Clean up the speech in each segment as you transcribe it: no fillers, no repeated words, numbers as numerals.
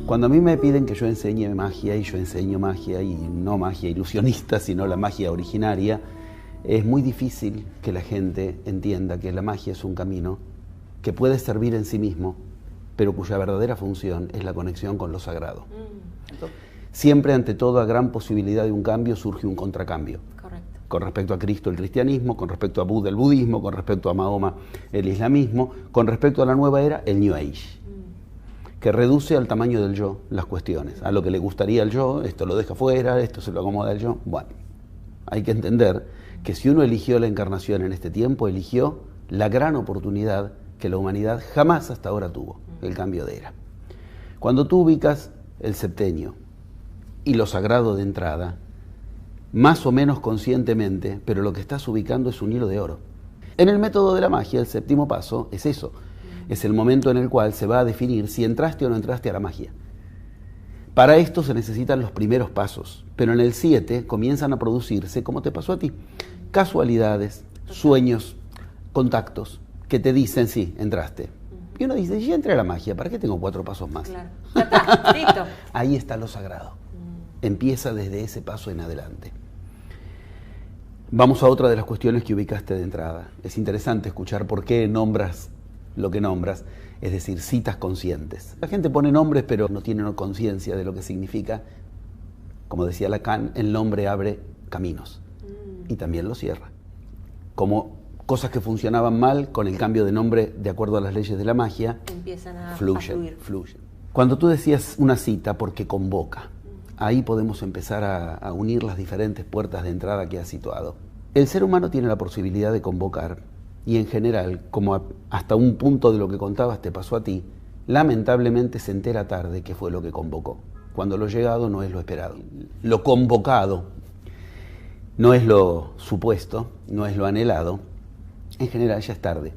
Cuando a mí me piden que yo enseñe magia, y yo enseño magia, y no magia ilusionista, sino la magia originaria, es muy difícil que la gente entienda que la magia es un camino que puede servir en sí mismo, pero cuya verdadera función es la conexión con lo sagrado. Siempre ante toda gran posibilidad de un cambio surge un contracambio. Correcto. Con respecto a Cristo el cristianismo, con respecto a Buda el budismo, con respecto a Mahoma el islamismo, con respecto a la nueva era el New Age, que reduce al tamaño del yo las cuestiones, a lo que le gustaría al yo, esto lo deja fuera, esto se lo acomoda al yo. Bueno, hay que entender que si uno eligió la encarnación en este tiempo, eligió la gran oportunidad que la humanidad jamás hasta ahora tuvo, el cambio de era. Cuando tú ubicas el septenio y lo sagrado de entrada, más o menos conscientemente, pero lo que estás ubicando es un hilo de oro. En el método de la magia, el séptimo paso es eso. Es el momento en el cual se va a definir si entraste o no entraste a la magia. Para esto se necesitan los primeros pasos, pero en el 7 comienzan a producirse, como te pasó a ti, casualidades, sueños, contactos, que te dicen, sí, entraste. Y uno dice, ya entré a la magia, ¿para qué tengo 4 pasos más? Claro. Ya está, listo. Ahí está lo sagrado. Empieza desde ese paso en adelante. Vamos a otra de las cuestiones que ubicaste de entrada. Es interesante escuchar por qué nombras lo que nombras, es decir, citas conscientes. La gente pone nombres pero no tiene conciencia de lo que significa. Como decía Lacan, el nombre abre caminos y también los cierra. Como cosas que funcionaban mal, con el cambio de nombre de acuerdo a las leyes de la magia, empiezan a fluyen. fluir. Cuando tú decías una cita porque convoca, ahí podemos empezar a unir las diferentes puertas de entrada que has situado. El ser humano tiene la posibilidad de convocar y en general, como hasta un punto de lo que contabas te pasó a ti, lamentablemente se entera tarde qué fue lo que convocó, cuando lo llegado no es lo esperado. Lo convocado no es lo supuesto, no es lo anhelado, en general ya es tarde.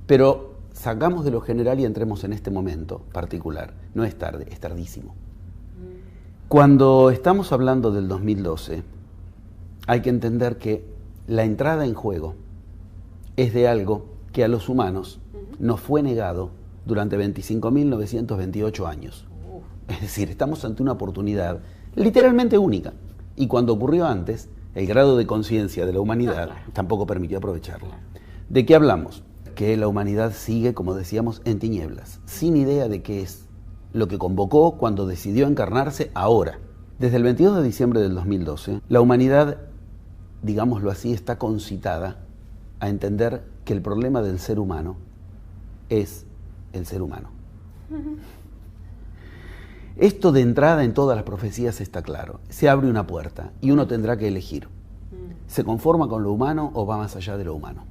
Pero sacamos de lo general y entremos en este momento particular. No es tarde, es tardísimo. Cuando estamos hablando del 2012, hay que entender que la entrada en juego es de algo que a los humanos nos fue negado durante 25.928 años. Es decir, estamos ante una oportunidad literalmente única. Y cuando ocurrió antes, el grado de conciencia de la humanidad tampoco permitió aprovecharlo. ¿De qué hablamos? Que la humanidad sigue, como decíamos, en tinieblas, sin idea de qué es lo que convocó cuando decidió encarnarse ahora. Desde el 22 de diciembre del 2012, la humanidad, digámoslo así, está concitada a entender que el problema del ser humano es el ser humano. Esto de entrada en todas las profecías está claro. Se abre una puerta y uno tendrá que elegir. ¿Se conforma con lo humano o va más allá de lo humano?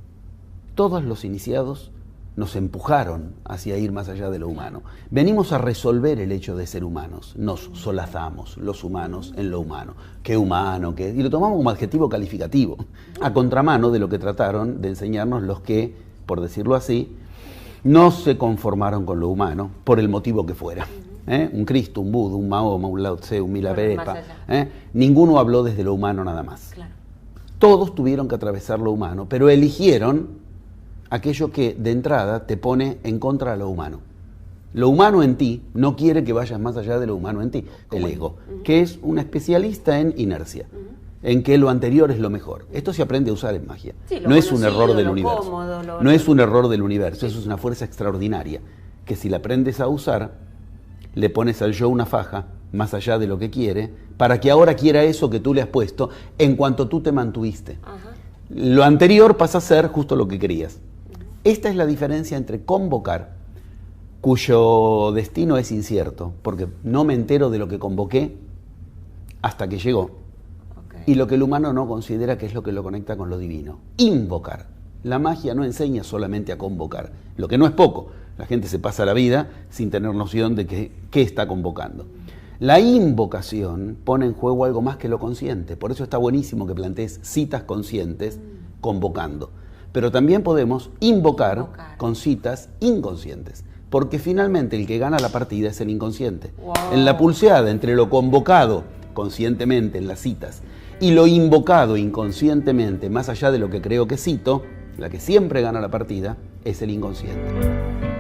Todos los iniciados nos empujaron hacia ir más allá de lo humano. Venimos a resolver el hecho de ser humanos. Nos solazamos, los humanos, en lo humano. ¿Qué humano? ¿Qué? Y lo tomamos como adjetivo calificativo, a contramano de lo que trataron de enseñarnos los que, por decirlo así, no se conformaron con lo humano, por el motivo que fuera. Un Cristo, un Buda, un Mahoma, un Lao Tse, un Milarepa. Ninguno habló desde lo humano nada más. Claro. Todos tuvieron que atravesar lo humano, pero eligieron aquello que de entrada te pone en contra de lo humano. Lo humano en ti no quiere que vayas más allá de lo humano en ti, el ego, que es un especialista en inercia, en que lo anterior es lo mejor. Esto se aprende a usar en magia. Sí, no es un error del universo. Cómodo, no es un error del universo, eso es una fuerza extraordinaria, que si la aprendes a usar, le pones al yo una faja, más allá de lo que quiere, para que ahora quiera eso que tú le has puesto, en cuanto tú te mantuviste. Lo anterior pasa a ser justo lo que querías. Esta es la diferencia entre convocar, cuyo destino es incierto, porque no me entero de lo que convoqué hasta que llegó, y lo que el humano no considera que es lo que lo conecta con lo divino. Invocar. La magia no enseña solamente a convocar, lo que no es poco. La gente se pasa la vida sin tener noción de qué está convocando. La invocación pone en juego algo más que lo consciente. Por eso está buenísimo que plantees citas conscientes convocando. Pero también podemos invocar con citas inconscientes. Porque finalmente el que gana la partida es el inconsciente. En la pulseada entre lo convocado conscientemente en las citas y lo invocado inconscientemente, más allá de lo que creo que cito, la que siempre gana la partida es el inconsciente.